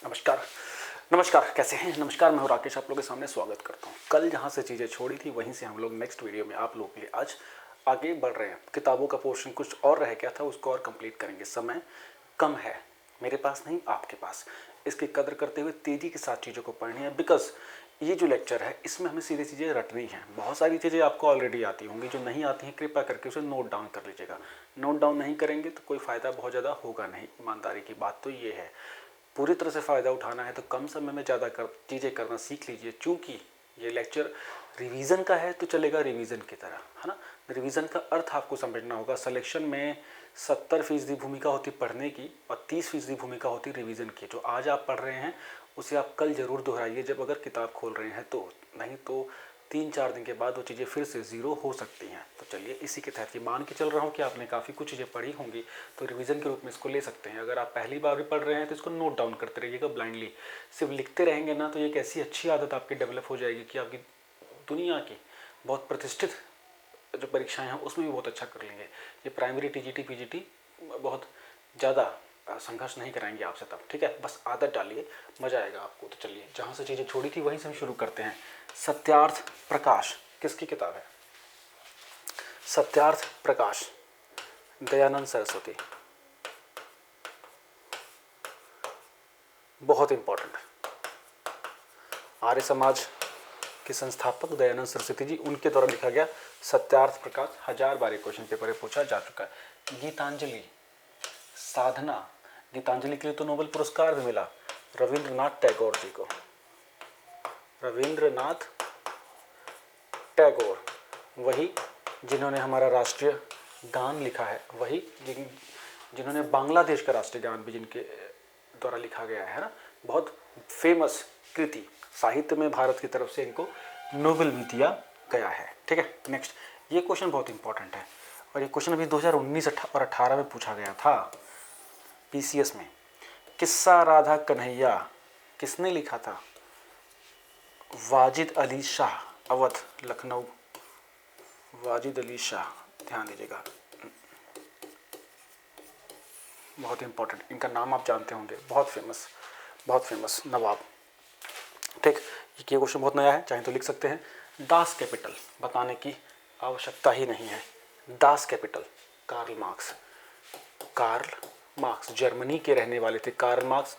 नमस्कार। नमस्कार, कैसे हैं? नमस्कार, मैं हूं राकेश, आप लोगों के सामने स्वागत करता हूं। कल जहां से चीज़ें छोड़ी थी वहीं से हम लोग नेक्स्ट वीडियो में आप लोगों के लिए आज आगे बढ़ रहे हैं। किताबों का पोर्शन कुछ और रह गया था, उसको और कंप्लीट करेंगे। समय कम है, मेरे पास नहीं, आपके पास। इसकी कदर करते हुए तेज़ी के साथ चीज़ों को पढ़नी है, बिकॉज ये जो लेक्चर है इसमें हमें सीधी चीज़ें रटनी हैं। बहुत सारी चीज़ें आपको ऑलरेडी आती होंगी, जो नहीं आती हैं कृपया करके उसे नोट डाउन कर लीजिएगा। नोट डाउन नहीं करेंगे तो कोई फ़ायदा बहुत ज़्यादा होगा नहीं। ईमानदारी की बात तो ये है, पूरी तरह से फ़ायदा उठाना है तो कम समय में ज़्यादा चीज़ें करना सीख लीजिए। चूँकि ये लेक्चर रिवीजन का है तो चलेगा रिवीजन की तरह, है ना। रिवीजन का अर्थ आपको समझना होगा। सिलेक्शन में 70% भूमिका होती पढ़ने की और 30% भूमिका होती रिवीजन की। जो आज आप पढ़ रहे हैं उसे आप कल ज़रूर दोहराइए जब अगर किताब खोल रहे हैं तो, नहीं तो 3-4 दिन के बाद वो चीज़ें फिर से ज़ीरो हो सकती हैं। तो चलिए इसी के तहत ये मान के चल रहा हूँ कि आपने काफ़ी कुछ चीज़ें पढ़ी होंगी, तो रिवीजन के रूप में इसको ले सकते हैं। अगर आप पहली बार भी पढ़ रहे हैं तो इसको नोट डाउन करते रहिएगा ब्लाइंडली। सिर्फ लिखते रहेंगे ना तो एक ऐसी अच्छी आदत आपकी डेवलप हो जाएगी कि आपकी दुनिया की बहुत प्रतिष्ठित जो परीक्षाएं हैं उसमें भी बहुत अच्छा कर लेंगे। ये प्राइमरी टीजीटी पीजीटी बहुत ज़्यादा संघर्ष नहीं कराएंगे आपसे तब, ठीक है। बस आदत डालिए, मज़ा आएगा आपको। तो चलिए जहाँ से चीज़ें छोड़ी थी वहीं से हम शुरू करते हैं। सत्यार्थ प्रकाश किसकी किताब है? सत्यार्थ प्रकाश, दयानंद सरस्वती। बहुत इंपॉर्टेंट है। आर्य समाज के संस्थापक दयानंद सरस्वती जी, उनके द्वारा लिखा गया सत्यार्थ प्रकाश। 1000 बार क्वेश्चन पेपर में पूछा जा चुका है। गीतांजलि, साधना। गीतांजलि के लिए तो नोबेल पुरस्कार भी मिला रविंद्रनाथ टैगोर जी को। रविंद्रनाथ टैगोर, वही जिन्होंने हमारा राष्ट्रीय गान लिखा है, वही जिन्होंने बांग्लादेश का राष्ट्रीय गान भी जिनके द्वारा लिखा गया है ना। बहुत फेमस कृति, साहित्य में भारत की तरफ से इनको नोबेल भी दिया गया है, ठीक है। नेक्स्ट, ये क्वेश्चन बहुत इंपॉर्टेंट है और ये क्वेश्चन अभी 2019 और 18 में पूछा गया था पीसीएस में। किस्सा राधा कन्हैया किसने लिखा था? वाजिद अली शाह, अवध लखनऊ। वाजिद अली शाह, ध्यान दीजिएगा, बहुत इंपॉर्टेंट। इनका नाम आप जानते होंगे, बहुत फेमस नवाब, ठीक। ये क्वेश्चन बहुत नया है, चाहे तो लिख सकते हैं। दास कैपिटल बताने की आवश्यकता ही नहीं है। Das Kapital, Karl Marx. Karl Marx Germany के रहने वाले थे। कार्ल मार्क्स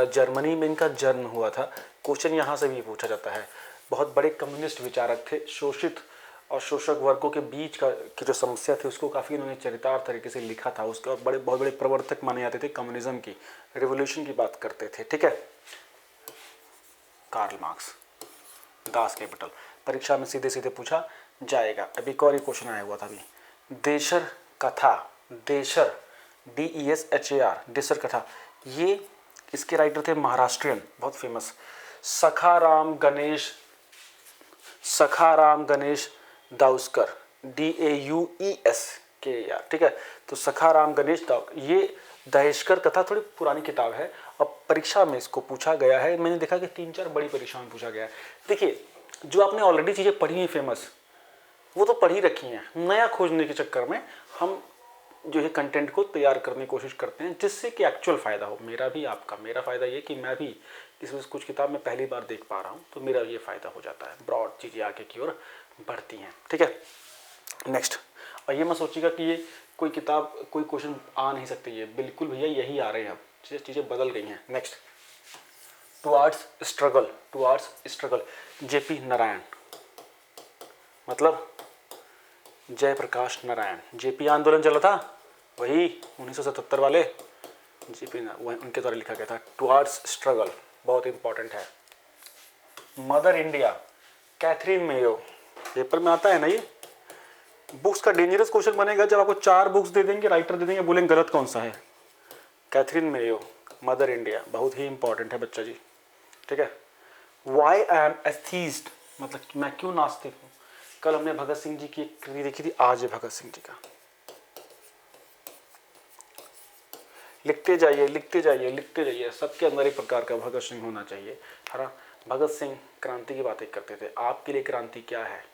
जर्मनी में इनका जन्म हुआ था। क्वेश्चन यहाँ से भी पूछा जाता है। बहुत बड़े कम्युनिस्ट विचारक थे। शोषित और शोषक वर्गों के बीच की जो समस्या थी उसको काफ़ी इन्होंने चरितार्थ तरीके से लिखा था। उसके और बहुत बड़े प्रवर्तक माने जाते थे कम्युनिज्म की, रिवोल्यूशन की बात करते थे, ठीक है। कार्ल मार्क्स, दास कैपिटल, परीक्षा में सीधे सीधे पूछा जाएगा। अभी एक और क्वेश्चन आया हुआ था अभी, देशर कथा। देशर, DESHAR, देशर कथा, ये इसके राइटर थे महाराष्ट्रियन, बहुत फेमस, सखाराम गणेश दाउस्कर, DAUESKER, ठीक है। तो सखाराम गणेश ये दहेशकर कथा थोड़ी पुरानी किताब है। अब परीक्षा में इसको पूछा गया है। मैंने देखा कि 3-4 बड़ी परीक्षाओं में पूछा गया है। देखिए, जो आपने ऑलरेडी चीज़ें पढ़ी हैं फेमस, वो तो पढ़ी रखी हैं। नया खोजने के चक्कर में हम जो है कंटेंट को तैयार करने की कोशिश करते हैं जिससे कि एक्चुअल फ़ायदा हो, मेरा भी आपका। मेरा फ़ायदा ये कि मैं भी इसमें कुछ किताब में पहली बार देख पा रहा हूँ, तो मेरा ये फ़ायदा हो जाता है। ब्रॉड चीज़ें आगे की ओर बढ़ती हैं, ठीक है। नेक्स्ट, और ये मत सोचिएगा कि ये कोई किताब कोई क्वेश्चन आ नहीं सकते, ये बिल्कुल भैया यही आ रहे हैं। अब चीज़ें बदल गई हैं। Next, towards struggle, JP Narayan, मतलब जयप्रकाश नारायण। JP आंदोलन चला था, वही 1977 वाले JP, उनके द्वारा लिखा गया था टुवार्ड्स स्ट्रगल, बहुत इंपॉर्टेंट है। Mother India, Catherine Mayo, paper में आता है ना ये। बुक्स का डेंजरस क्वेश्चन बनेगा जब आपको 4 बुक्स दे देंगे, राइटर दे देंगे, बोलेंगे गलत कौन सा है। कैथरीन मेयो, मदर इंडिया, बहुत ही इंपॉर्टेंट है बच्चा जी, ठीक है। वाई आई एम एथीस्ट, मतलब मैं क्यों नास्तिक हूँ। कल हमने भगत सिंह जी की एक कृति देखी थी, आज है भगत सिंह जी का। लिखते जाइए, सबके अंदर एक प्रकार का भगत सिंह होना चाहिए, है ना। भगत सिंह क्रांति की बातें करते थे। आपके लिए क्रांति क्या है?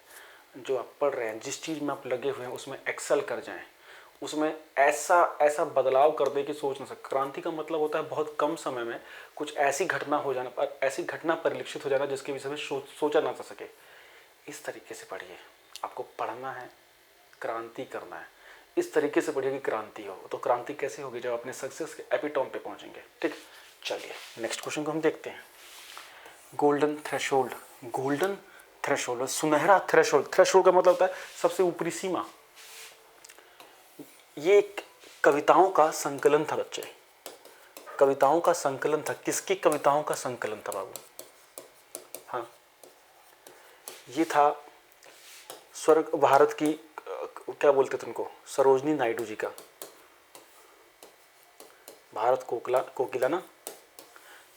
जो आप पढ़ रहे हैं, जिस चीज़ में आप लगे हुए हैं उसमें एक्सेल कर जाएं, उसमें ऐसा ऐसा बदलाव कर दे कि सोच ना सके। क्रांति का मतलब होता है बहुत कम समय में कुछ ऐसी घटना हो जाना, ऐसी घटना परिलक्षित हो जाना जिसके विषय में सोचा ना सके। इस तरीके से पढ़िए, आपको पढ़ना है, क्रांति करना है, इस तरीके से पढ़िए कि क्रांति हो। तो क्रांति कैसे होगी? जब अपने सक्सेस के एपिटॉम पे पहुंचेंगे। ठीक, चलिए नेक्स्ट क्वेश्चन को हम देखते हैं। गोल्डन थ्रेशोल्ड, गोल्डन थ्रेशोल्ड, सुनहरा थ्रेशोल्ड। थ्रेशोल्ड का मतलब होता है सबसे ऊपरी सीमा। ये एक कविताओं का संकलन था बच्चे, कविताओं का संकलन था। किसकी कविताओं का संकलन था बाबू? हाँ, ये था स्वर्ग भारत की क्या बोलते थे उनको, सरोजनी नायडू जी का। भारत कोकिला ना,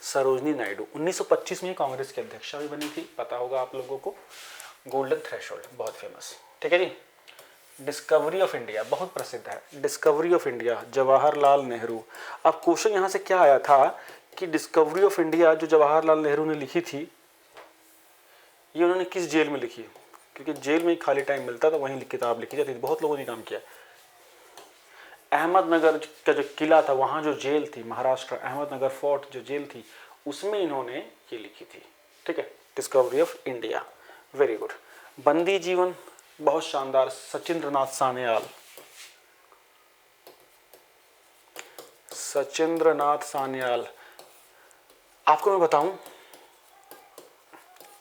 सरोजनी नायडू 1925 में कांग्रेस की अध्यक्षा भी बनी थी, पता होगा आप लोगों को। गोल्डन थ्रेशोल्ड बहुत फेमस। ठीक है जी। डिस्कवरी ऑफ इंडिया बहुत प्रसिद्ध है, discovery of India Jawaharlal Nehru. अब क्वेश्चन यहाँ से क्या आया था कि डिस्कवरी ऑफ इंडिया जो जवाहरलाल नेहरू ने लिखी थी, ये उन्होंने किस जेल में लिखी? क्योंकि जेल में ही खाली टाइम मिलता था, वहीं किताब लिखी जाती थी। बहुत लोगों ने काम किया। अहमदनगर का जो किला था, वहाँ जो जेल थी, महाराष्ट्र अहमदनगर फोर्ट जो जेल थी, उसमें इन्होंने ये लिखी थी। ठीक है, discovery of India, very good. बंदी जीवन बहुत शानदार, सचिंद्रनाथ सान्याल, सचिंद्रनाथ सान्याल। आपको मैं बताऊं,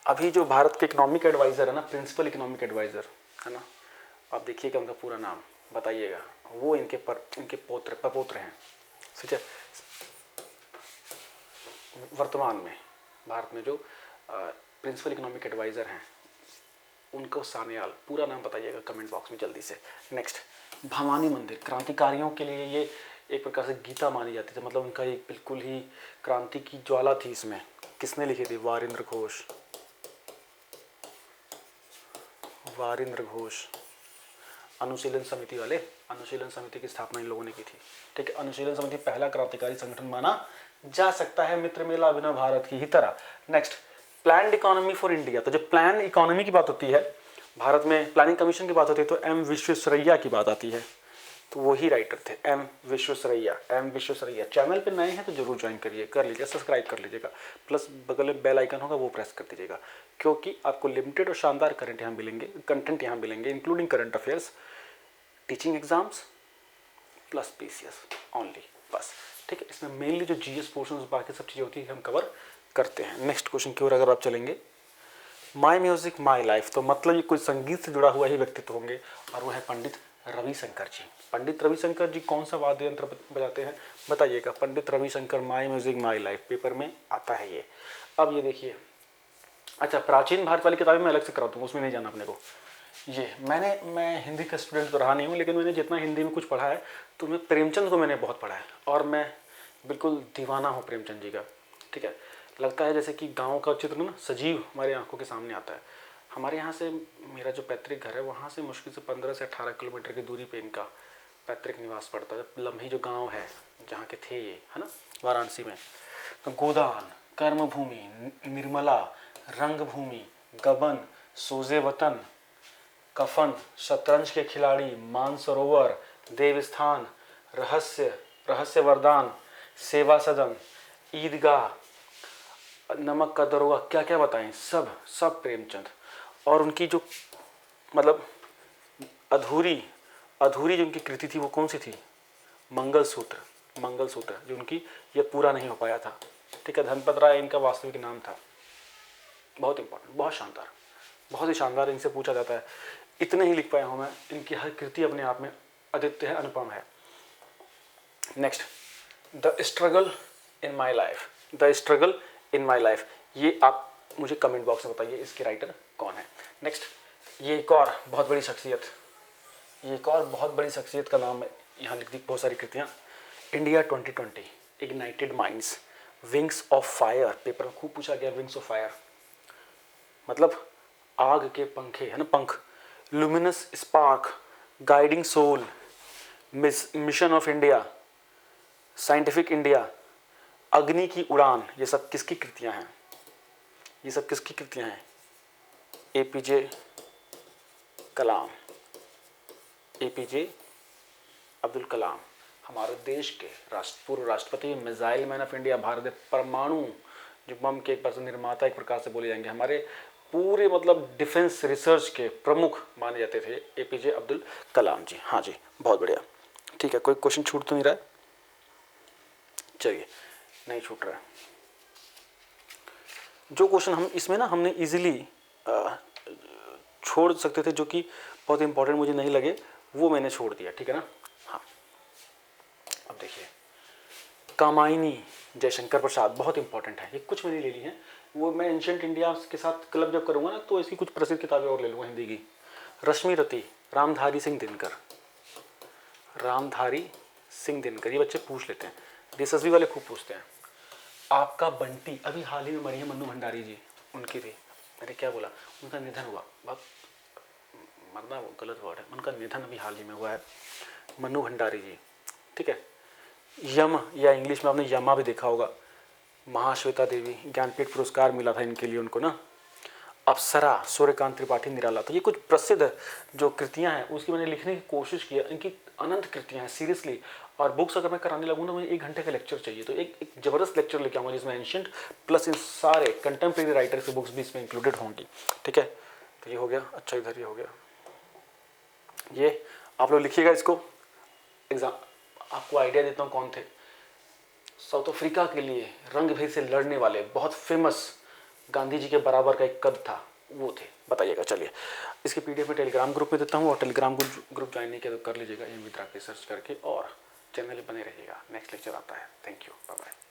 अभी जो भारत के इकोनॉमिक एडवाइजर है ना, प्रिंसिपल इकोनॉमिक एडवाइजर है ना, आप देखिएगा उनका पूरा नाम बताइएगा, वो इनके पपोत्र हैं। ठीक है, वर्तमान में भारत में जो प्रिंसिपल इकोनॉमिक एडवाइजर हैं उनको सान्याल, पूरा नाम बताइएगा कमेंट बॉक्स में जल्दी से। नेक्स्ट, भवानी मंदिर, क्रांतिकारियों के लिए ये एक प्रकार से गीता मानी जाती थी, मतलब उनका एक बिल्कुल ही क्रांति की ज्वाला थी इसमें। किसने लिखी थी? वारिंद्र घोष, वारिंद्र घोष। अनुशीलन समिति वाले, अनुशीलन समिति की स्थापना इन लोगों ने की थी। ठीक है, अनुशीलन समिति पहला क्रांतिकारी संगठन माना जा सकता है, मित्र मेला अभिनव भारत की ही तरह। Next, planned economy for India. तो जब प्लान इकोनॉमी की बात होती है भारत में, प्लानिंग कमीशन की बात होती है, तो एम विश्वेश्वरैया की बात आती है। तो वही राइटर थे, M Visvesvaraya. M Visvesvaraya. Channel पे नए हैं तो जरूर ज्वाइन करिए, कर लीजिए, सब्सक्राइब कर लीजिएगा, प्लस बगल में बेल आइकन होगा वो प्रेस कर दीजिएगा, क्योंकि आपको लिमिटेड और शानदार कंटेंट यहाँ मिलेंगे, including current affairs, teaching exams plus PCS only, बस। ठीक है, इसमें मेनली जो जीएस पोर्शन बाकी सब चीज़ें होती है हम कवर करते हैं। नेक्स्ट क्वेश्चन की ओर अगर आप चलेंगे, माई म्यूजिक माई लाइफ, तो मतलब ये कोई संगीत से जुड़ा हुआ ही व्यक्तित्व होंगे, और वो है पंडित रविशंकर जी। पंडित रविशंकर जी कौन सा वाद्य यंत्र बजाते हैं बताइएगा? पंडित रविशंकर, माई म्यूजिक माई लाइफ, पेपर में आता है ये। अब ये देखिए, अच्छा, प्राचीन भारत वाली किताबें मैं अलग से कराता हूँ, उसमें नहीं जाना अपने को। ये मैं हिंदी का स्टूडेंट तो रहा नहीं हूँ, लेकिन मैंने जितना हिंदी में कुछ पढ़ा है, तो मैं प्रेमचंद को मैंने बहुत पढ़ा है, और मैं बिल्कुल दीवाना हूँ प्रेमचंद जी का। ठीक है, लगता है जैसे कि गाँव का चित्र ना सजीव हमारे आंखों के सामने आता है। हमारे यहाँ से, मेरा जो पैतृक घर है, वहाँ से मुश्किल से 15 से 18 किलोमीटर की दूरी पे इनका पैतृक निवास पड़ता है। लम्ही जो गांव है जहाँ के थे ये, है ना, वाराणसी में। तो गोदान, कर्मभूमि, निर्मला, रंगभूमि, गबन, सोजे वतन, कफन, शतरंज के खिलाड़ी, मानसरोवर, देवस्थान, रहस्य वरदान, सेवा सदन, ईदगाह, नमक का दरोगा, क्या क्या बताएं, सब प्रेमचंद। और उनकी जो मतलब अधूरी जो उनकी कृति थी वो कौन सी थी? मंगलसूत्र जो उनकी ये पूरा नहीं हो पाया था। ठीक है, धनपत राय इनका वास्तविक नाम था। बहुत इंपॉर्टेंट, बहुत शानदार, बहुत ही शानदार इनसे पूछा जाता है। इतने ही लिख पाया हूँ मैं, इनकी हर कृति अपने आप में अद्वितीय है, अनुपम है। Next, the struggle in my life, the struggle in my life, ये आप मुझे कमेंट बॉक्स में बताइए इसके राइटर कौन है। नेक्स्ट, ये एक और बहुत बड़ी शख्सियत का नाम है, यहाँ लिख दी बहुत सारी कृतियाँ। India 2020, ignited minds, wings of fire, paper में खूब पूछा गया। विंग्स ऑफ फायर मतलब आग के पंखे, है ना, पंख। Luminous spark, guiding soul, mission of India, scientific India, Agni ki Udaan, ये सब किसकी कृतियाँ हैं? एपीजे कलाम, एपीजे अब्दुल कलाम हमारे देश के पूर्व राष्ट्रपति, missile man of India, Bharat परमाणु जो बम के एक परसेंट निर्माता एक प्रकार से बोले जाएंगे, हमारे पूरे मतलब डिफेंस रिसर्च के प्रमुख माने जाते थे एपीजे अब्दुल कलाम जी। हाँ जी, बहुत बढ़िया। ठीक है, कोई क्वेश्चन छूट तो नहीं रहा है? चलिए, नहीं छूट रहा है। जो क्वेश्चन हम इसमें ना हमने इजीली छोड़ सकते थे, जो कि बहुत इंपॉर्टेंट मुझे नहीं लगे, वो मैंने छोड़ दिया। ठीक है ना? हाँ, अब देखिए, कामायनी जयशंकर प्रसाद बहुत इंपॉर्टेंट है, ये कुछ मैंने ले ली हैं। वो मैं एंशिएंट इंडिया के साथ क्लब जब करूँगा ना, तो इसकी कुछ प्रसिद्ध किताबें और ले लूँगा हिंदी की। रश्मि रति, रामधारी सिंह दिनकर, रामधारी सिंह दिनकर, ये बच्चे पूछ लेते हैं, DSSB वाले खूब पूछते हैं। आपका बंटी, अभी हाल ही में मरी है मन्नू भंडारी जी, उनकी थी, मैंने क्या बोला, उनका निधन हुआ, बहुत मरना वो गलत वर्ड है, उनका निधन अभी हाल ही में हुआ है, मन्नू भंडारी जी। ठीक है, यम या इंग्लिश में आपने यमा भी देखा होगा, महाश्वेता देवी, ज्ञानपीठ पुरस्कार मिला था इनके लिए उनको ना। अप्सरा, सूर्यकांत त्रिपाठी निराला। तो ये कुछ प्रसिद्ध जो कृतियां हैं उसकी मैंने लिखने की कोशिश की है, इनकी अनंत कृतियां हैं सीरियसली। और बुक्स अगर मैं कराने लगूँ ना, मुझे 1 घंटे का लेक्चर चाहिए, तो एक ज़बरदस्त लेक्चर लेके आऊँगा जिसमें एंशिएंट प्लस इन सारे कंटेम्प्रेरी राइटर्स की बुक्स भी इसमें इंक्लूडेड होंगी। ठीक है, तो ये हो गया। अच्छा, इधर ये हो गया, ये आप लोग लिखिएगा इसको, एग्जाम आपको आइडिया देता हूँ कौन थे। साउथ अफ्रीका के लिए रंग भेद से लड़ने वाले बहुत फेमस, गांधी जी के बराबर का एक कद था, वो थे, बताइएगा। चलिए, इसकी PDF में टेलीग्राम ग्रुप में देता हूँ, और टेलीग्राम ग्रुप ज्वाइन नहीं किया तो कर लीजिएगा, एम विद राकेश सर्च करके, और चैनल बने रहिएगा। नेक्स्ट लेक्चर आता है। Thank you, bye bye.